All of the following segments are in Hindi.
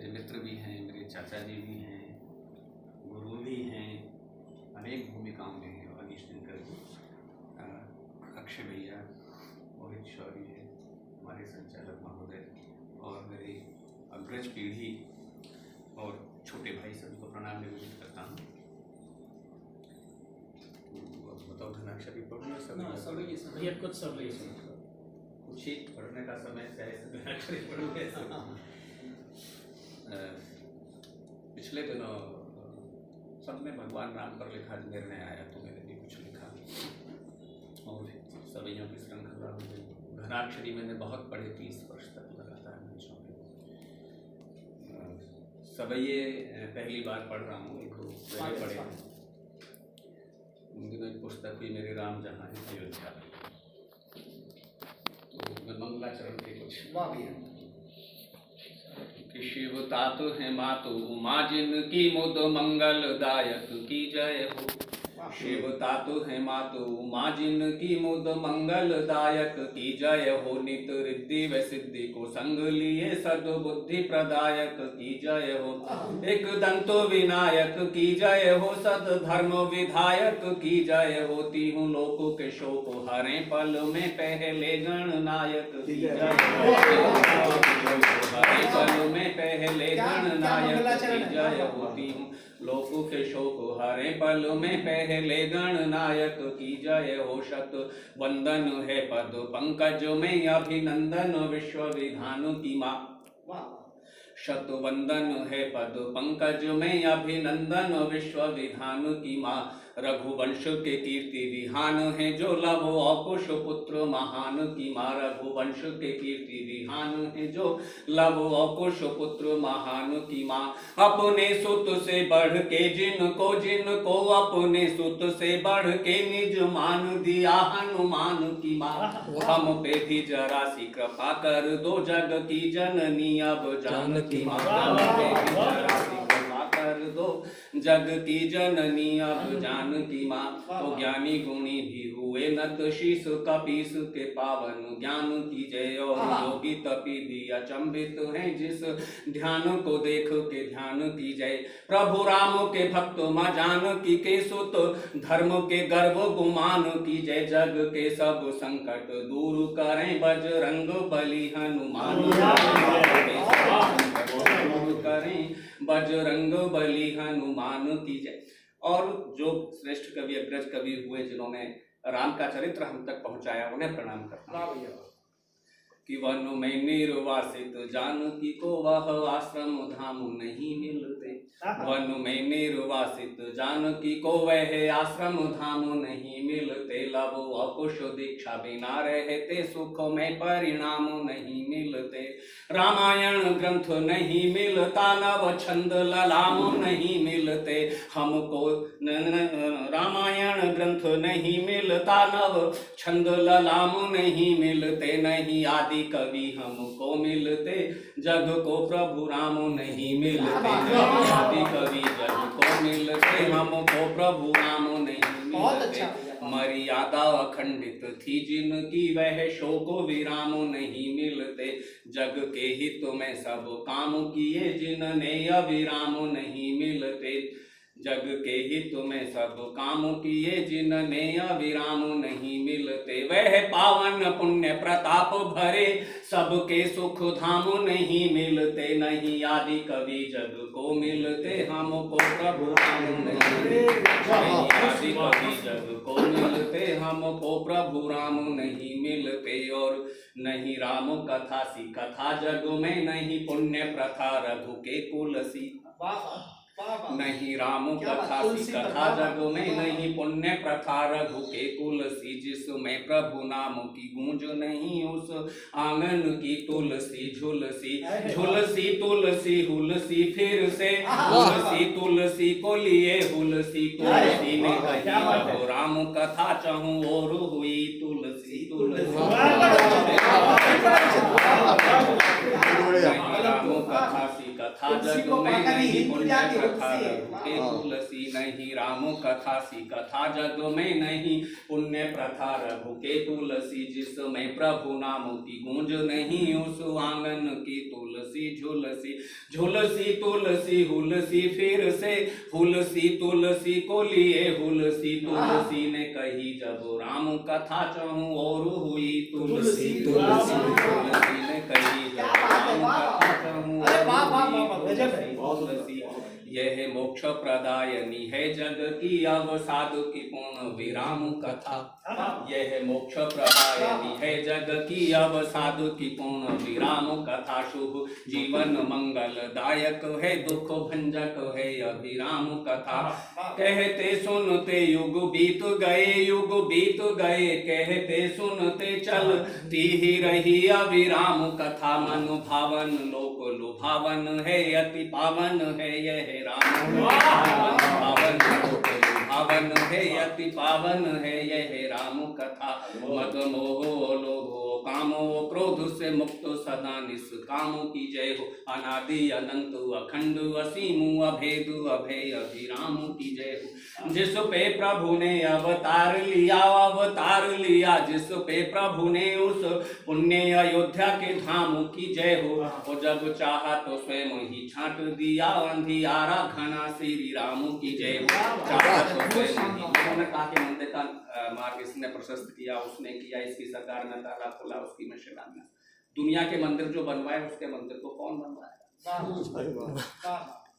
मेरे मित्र भी हैं, मेरे चाचा जी भी हैं, गुरु भी हैं, अनेक भूमिकाओं में हैं। अनीश दिनकर जी, अक्षय भैया, मोहित शौर्य, हमारे संचालक महोदय और मेरी अग्रज पीढ़ी और छोटे भाई सभी को प्रणाम निवेदित करता हूँ। बताओ धनाक्षरी पढ़ूँ सब कुछ सब कुछ ही पढ़ने का समय चाहे धनाक्षरी पढ़ूँगे। पिछले दिनों सब में भगवान राम पर लिखा निर्णय आया तो मैंने भी कुछ लिखा और सवैयों की श्रृंखला हो गई। धनाक्षरी मैंने बहुत पढ़े 30 वर्ष तक लगातार मंचों पे। सवैये पहली बार पढ़ रहा हूँ, एक पढ़े उन दिनों एक पुस्तक हुई मेरे राम जहाँ है अयोध्या। तो मैं मंगलाचरण के कुछ कि शिव तातु है मातु उमा जिनकी मुद मंगलदायक की जय हो। शिव तातु है मातु उमा जिनकी मुद मंगलदायक की जय हो। नित रिद्धि व सिद्धि को संग लिए सद्बुद्धि प्रदायक की जय हो। एक दंतो विनायक की जय हो। सद धर्म विधायक की जय हो। तीहु लोकों के शोक हरे पल में पहले गणनायक की जय हो। हरे पल में पहले गणनायक की जय होती हूँ। लोकों के शोक हरे पल में पहले गणनायक की जय हो। शत वंदन है पद पंकज में अभिनंदन विश्व विधान की माँ। शत वंदन है पद पंकज में अभिनंदन विश्व विधान की माँ। रघुवंश के कीर्ति विहान है जो लभो अकुश पुत्र महान की माँ। रघुवंश के कीर्ति विहान है जो लभो अकुश पुत्र महान की माँ। अपने सुत से बढ़ के जिनको अपने सुत से बढ़ के निज मान दिया हनुमान की माँ। हम पे भी जरा सी कृपा कर दो जग की जननी अब जानकी माँ। जरा सी कृपा कर दो जग की जननी अब जानकी माँ। तो ज्ञानी गुणी भी हुए नत शीस कपीस के पावन ज्ञान की जय। और योगी तपी भी अचंभित हैं जिस ध्यान को देख के ध्यान की जय। प्रभु राम के भक्त माँ जानकी के सुत धर्म के गर्व गुमान की जय। जग के सब संकट दूर करें बजरंग बली हनुमान। करें बजरंग बली हनुमान की जय। और जो श्रेष्ठ कवि अग्रज कवि हुए जिन्होंने राम का चरित्र हम तक पहुंचाया उन्हें प्रणाम करता हूं। कि वन में निर्वासित जानकी को वह आश्रम धाम नहीं मिलते। वन में निर्वासित जानकी को वह आश्रम धाम नहीं मिलते। लभो अकुश दीक्षा बिना रहते सुख में परिणाम नहीं मिलते। रामायण ग्रंथ नहीं मिलता नव छंद ललाम नहीं मिलते। हमको रामायण ग्रंथ नहीं मिलता नव छंद ललाम नहीं मिलते। नहीं आदि कवि हमको मिलते जग को प्रभु राम नहीं मिलते। नहीं आदि कवि जग को मिलते हमको प्रभु राम नहीं मिलते। मर्यादा अखंडित थी जिनकी वह शोक विराम नहीं मिलते। जग के हित में सब काम किए जिनने अविराम नहीं मिलते। जग के हित में सब काम किए जिनने अविराम नहीं मिलते। वह पावन पुण्य प्रताप भरे सबके सुख धाम नहीं मिलते। नहीं आदि कवि जग को मिलते हमको प्रभु राम नहीं मिलते। आदि कवि जग को मिलते हमको प्रभु राम नहीं मिलते। और नहीं राम कथा सी कथा जग में नहीं पुण्य प्रथा रघु के कुल सी। नहीं राम कथा सी कथा जग में नहीं पुण्य प्रथा रघु के कुल सी। जिसमें प्रभु नाम की गूंज नहीं उस आंगन की तुलसी झुलसी। झुलसी तुलसी हुलसी फिर से हुलसी तुलसी को लिए हुलसी। तुलसी ने कही राम कथा चाहूं और हुई तुलसी तुलसी। राम कथा सी कथा कथा जग में नहीं पुण्य कथा रघुके तुलसी नहीं राम कथा सी कथा जग में नहीं पुण्य प्रथा रघुके तुलसी जिसमें प्रभु नाम की गूंज नहीं उस आंगन की तुलसी झुलसी झुलसी तुलसी हुलसी फिर से हुलसी तुलसी को लिए हुलसी तुलसी ने कही जब राम कथा चहूं और हुई तुलसी तुलसी तुलसी ने कही जब राम कथा चहूं तुलसी यह मोक्ष प्रदायनी है जग की अवसाद की पूर्ण विराम कथा यह मोक्ष प्रदायनी है जग की अवसाद की पूर्ण विराम कथा शुभ जीवन मंगलदायक है दुख भंजक है अभिराम कथा कहते सुनते युग बीत गए कहते सुनते चलती ही रही अविराम कथा मन भावन लोक लुभावन है अति पावन है यह राम पावन पावन है अति पावन है यह राम कथा मद मोह लोभो कामो क्रोध से मुक्त सदा निष्काम की जय हो अनादि अनंत अखंड असीम अभेद अभय अभिराम की जय हो जिस पे प्रभु ने अवतार लिया जिस पे प्रभु ने उस पुण्य अयोध्या के धाम की जय हो वो जब चाहा तो स्वयं ही छांट दिया अंधियारा घना श्री राम की जय हो चाहा तो स्वयं ही उन्होंने कहा कि मंदिर का मार्ग इसने प्रशस्त किया उसने किया इसकी सरकार ने ताला खोला उसकी में शिलान्यास दुनिया के मंदिर जो बनवाए उसके मंदिर को कौन बनवाएगा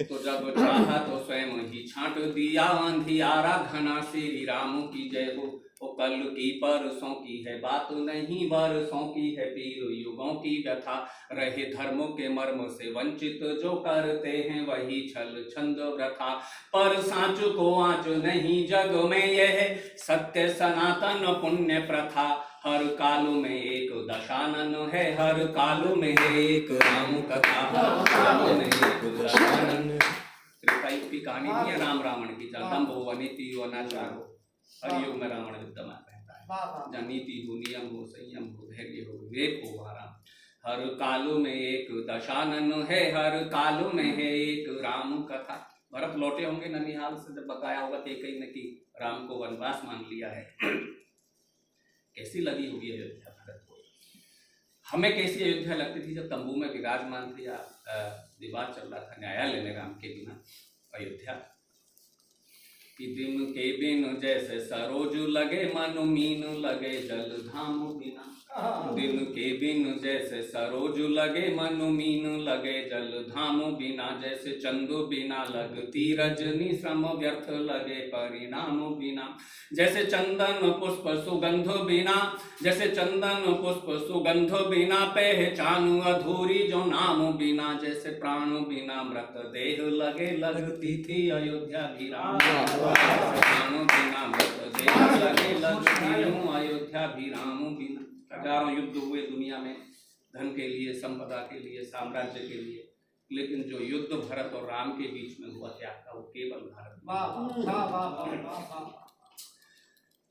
तो जब चाहा तो स्वयं ही छांट दिया अंधियारा घना श्री राम की जय हो वो कल की परसों की है बात नहीं वर्षों की है पीर युगों की व्यथा रहे धर्मों के मर्म से वंचित जो करते हैं वही छल छंद व्यथा पर सांच को आँच नहीं जग में यह सत्य सनातन पुण्य प्रथा हर काल में एक दशानन है हर काल में एक राम कथा हर काल में एक दशानन त्रेतायुग की कहानी नहीं है राम रावण की जगदम्ब हो अनीति हो अनाचार हो हर युग में रावण विद्यमान रहता है जहाँ नीति हो नियम हो संयम हो धैर्य हो विवेक हो आराम हर कालों में एक दशानन है हर कालों में है एक राम कथा भरत लौटे होंगे ननिहाल से जब बताया होगा कहीं न कि राम को वनवास मान लिया है कैसी लगी होगी अयोध्या भरत को हमें कैसी अयोध्या लगती थी जब तंबू में विराजमान थे या विवाद चल रहा था न्यायालय में राम के बिना अयोध्या कि दिन के बिन जैसे सरोज लगे मन मीन लगे जल धाम बिना दिन के बिन जैसे सरोज लगे मन मीन लगे जल धाम बिना जैसे चंदो बिना लगती रजनी श्रम व्यर्थ लगे परिणाम बिना जैसे चंदन पुष्प सुगंध बिना जैसे चंदन पुष्प सुगंध बिना पहचान अधूरी जो नाम बिना जैसे प्राण बिना मृत देह लगे लगती थी अयोध्या भी राम प्राण बिना मृत देह लगे लगती हूँ अयोध्या भी राम बिना हजारों युद्ध हुए दुनिया में धन के लिए संपदा के लिए साम्राज्य के लिए लेकिन जो युद्ध भरत और राम के बीच में हुआ त्याग का वो केवल भारत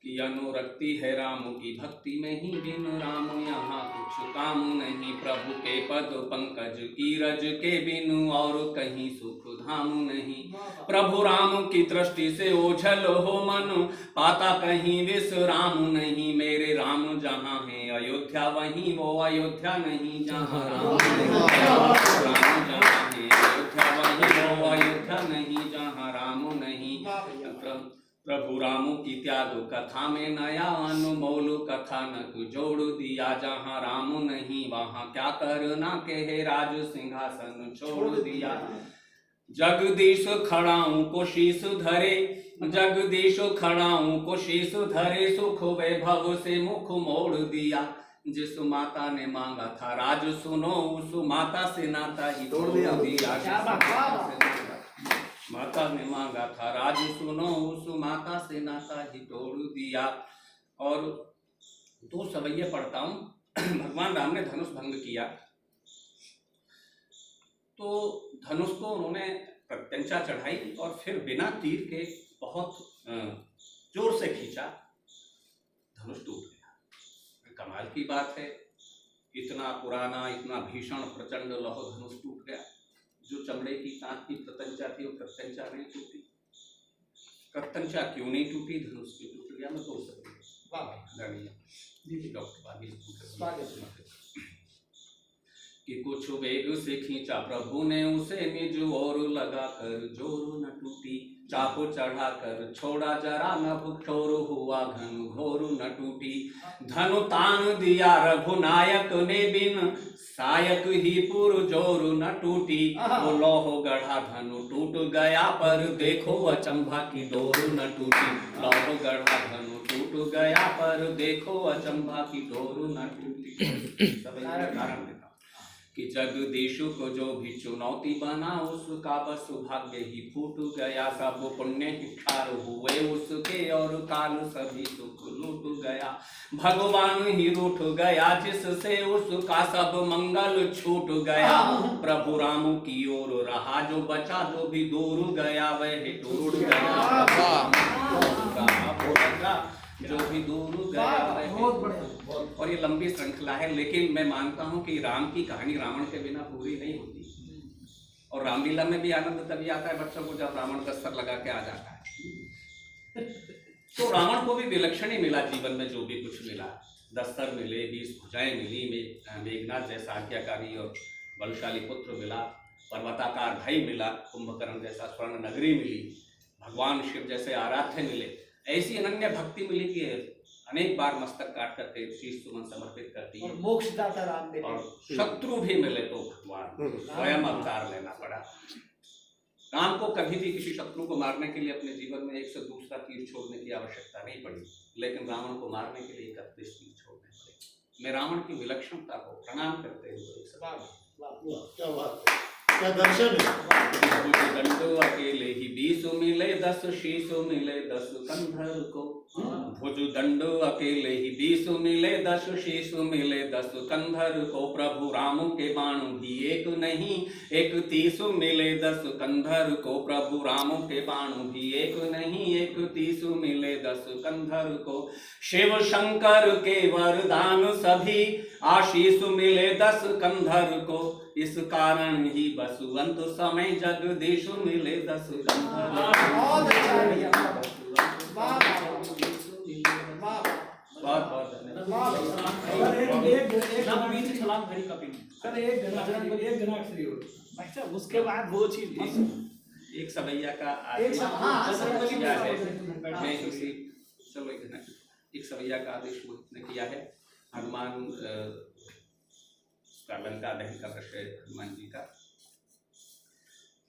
कि अनुरक्ति है राम की भक्ति में ही बिन राम यहाँ कुछ काम नहीं प्रभु के पद पंकज की रज के बिन और कहीं सुख धाम नहीं प्रभु राम की दृष्टि से ओझल हो मन पाता कहीं विश्राम नहीं मेरे राम जहाँ है अयोध्या वहीं वो अयोध्या नहीं जहाँ राम जहाँ है अयोध्या वहीं वो अयोध्या नहीं जहाँ राम नहीं प्रभु राम की त्याग कथा में नया अनमोल कथानक जोड़ दिया जहाँ राम नहीं वहाँ क्या करना के राज सिंहासन छोड़ दिया जगदीश खड़ाऊं को शीश धरे जगदीश खड़ाऊं को शीश धरे सुख वैभव से मुख मोड़ दिया जिस माता ने मांगा था राज सुनो उस माता से नाता ही तोड़ दिया माता ने मांगा था राज सुनो उस माता से नाता ही तोड़ दिया और दो सवैये पढ़ता हूँ भगवान राम ने धनुष भंग किया तो धनुष को उन्होंने प्रत्यंचा चढ़ाई और फिर बिना तीर के बहुत जोर से खींचा धनुष टूट गया कमाल की बात है इतना पुराना इतना भीषण प्रचंड लौह धनुष टूट गया जो चमड़े की तांत की प्रत्यंचा थी वो प्रत्यंचा नहीं टूटी। प्रत्यंचा क्यों नहीं टूटी? धनुष क्यों टूट गया? मैं तो कि कुछ वेग से खींचा प्रभु ने उसे निज और लगा कर जोर न टूटी। चापो चढ़ा कर छोड़ा जरा नभ ठोर हुआ घन घोर न टूटी। धनु तान दिया रघुनायक ने बिन सायक ही पुर जोर न टूटी। वो लौह गढ़ा धनु टूट गया पर देखो अचंभा की डोर न टूटी। लौह गढ़ा धनु टूट गया पर देखो अचंभा की डोर न टूटी। सब कारण देता कि जगदीश को जो भी चुनौती बना उसका बस भाग्य ही फूट गया। सब पुण्य ठार हुए उसके और काल सभी सुख लूट गया। भगवान ही रूठ गया जिससे उसका सब मंगल छूट गया। प्रभु राम की ओर रहा जो बचा जो भी दूर गया वह टूट गया। जो भी दूर गया वह। और ये लंबी श्रृंखला है, लेकिन मैं मानता हूं कि राम की कहानी रावण के बिना पूरी नहीं होती। और रामलीला में भी आनंद तभी आता है बच्चों को जब रावण दस्तर लगा के आ जाता है। तो रावण को भी विलक्षण ही मिला जीवन में जो भी कुछ मिला। दस्तर मिले, 20 भुजाएं मिली, मेघनाथ जैसा आज्ञाकारी और बलशाली पुत्र मिला, पर्वताकार भाई मिला, कुंभकर्ण जैसा स्वर्ण नगरी मिली, भगवान शिव जैसे आराध्य मिले। ऐसी अनन्य भक्ति मिली कि अनेक बार मस्तक काट करके शीश सुमन समर्पित करती है। मोक्षदाता राम मिले। और शत्रु भी मिले तो भगवान स्वयं अवतार लेना पड़ा। राम को कभी भी किसी शत्रु को मारने के लिए अपने जीवन में एक से दूसरा तीर छोड़ने की आवश्यकता नहीं पड़ी, लेकिन रावण को मारने के लिए 31 तीर छोड़ने पड़े। मैं रावण की विलक्षणता को प्रणाम करते हुए क्या दर्शन है। दंडो अकेले ही 20 मिले 10 शीश मिले 10 कंधर को। भुज दंडो अकेले ही 20 मिले 10 शीश मिले 10 कंधर को। प्रभु राम के बाण भी एक नहीं 31 मिले 10 कंधर को। प्रभु राम के बाण भी एक नहीं 31 मिले 10 कंधर को। शिव शंकर के वरदान सभी आशीष मिले 10 कंधर को। इस कारण ही बसुवंत समय जगदीश मिले 10 कंधर। बहुत धन्यवाद। उसके बाद वो चीज एक सवैया का आदेश एक सवैया का आदेश ने किया है। हनुमान का लंका दहन का दृश्य हनुमान जी का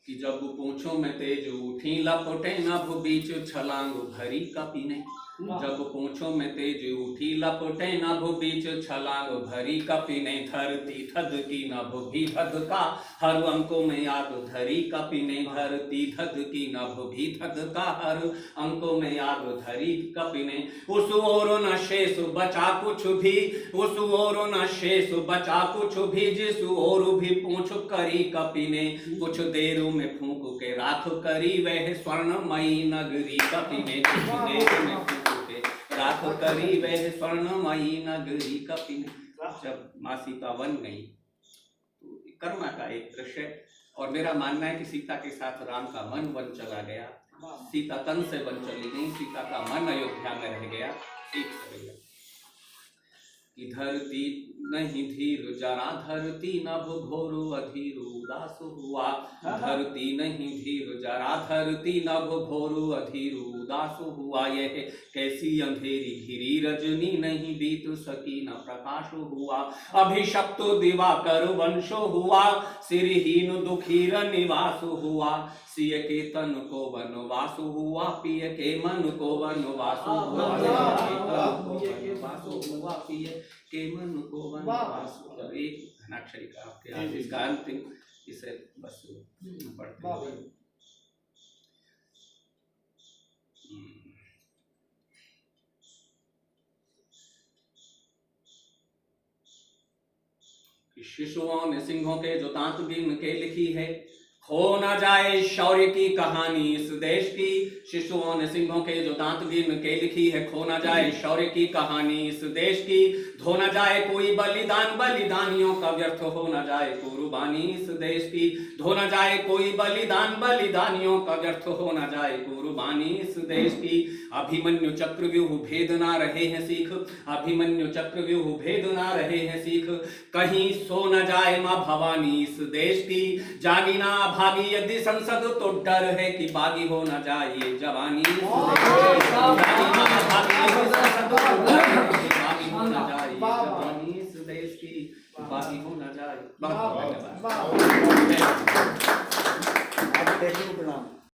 कि जब पूंछों में तेज उठी लपटे नभ बीच छलांग भरी कपीने। जब पूंछों में तेज उठी लपटे नभ बीच छलांग भरी कपीने। धरती थद की नभ भी थद का हर अंकों में आग धरी कपीने। धरती थद की नभ भी थद का हर अंकों में आग धरी कपीने। उस ओर न शेष बचा कुछ भी, उस ओर न शेष बचा कुछ भी, जिस ओर भी पूंछ करी कपीने। कुछ देर में फूंक के राख करी वह स्वर्णमयी नगरी कपीने। कुछ देर में फूंक के राख करी वह स्वर्णमयी नगरी कपीने। जब माँ सीता वन गई तो कर्मा का एक दृश्य, और मेरा मानना है कि सीता के साथ राम का मन वन चला गया। सीता तन से वन चली गई, सीता का मन अयोध्या में रह गया। एक सवैया कि धरती नहीं धीर जरा धरती नभ घोर अधीर उदास हुआ। धरती नहीं धीर जरा धरती नभ घोर अधीर उदास हुआ। यह कैसी अंधेरी घिरी रजनी नहीं बीत सकी न प्रकाश हुआ। अभिशप्त दिवाकर वंशो हुआ, सिरहीन दुखीर निवास हुआ। सिय के तन को वनवास हुआ, पिय के मन को वनवास हुआ। पिय के मन को वनवास हुआ। एक घनाक्षरी का आपके आदेश का अंतिम इसे बस पढ़ते हुए शिशुओं ने सिंहों के जो दांत बीन के लिखी है। खो न जाए शौर्य की कहानी इस देश की, शिशुओं ने सिंहों के जो दांत गिन के लिखी है। खो न जाए शौर्य की कहानी इस देश की, धो न जाए कोई बलिदान, बलिदानियों का व्यर्थ हो न जाए कुर्बानी इस देश की। धो न जाए कोई बलिदान, बलिदानियों का व्यर्थ हो न जाए कुर्बानी इस देश की। अभिमन्यु चक्रव्यूह भेद ना रहे हैं सीख, अभिमन्यु चक्रव्यूह भेद ना रहे हैं सीख। कहीं सो न जाए माँ भवानी इस देश की, जागी ना भागी यदि संसद तो डर है कि बागी हो न जाए जवानी इस देश की। जागी ना भागी यदि संसद तो डर है कि बागी हो न जाए जवानी इस देश की, बागी हो न जाए। बहुत बहुत धन्यवाद।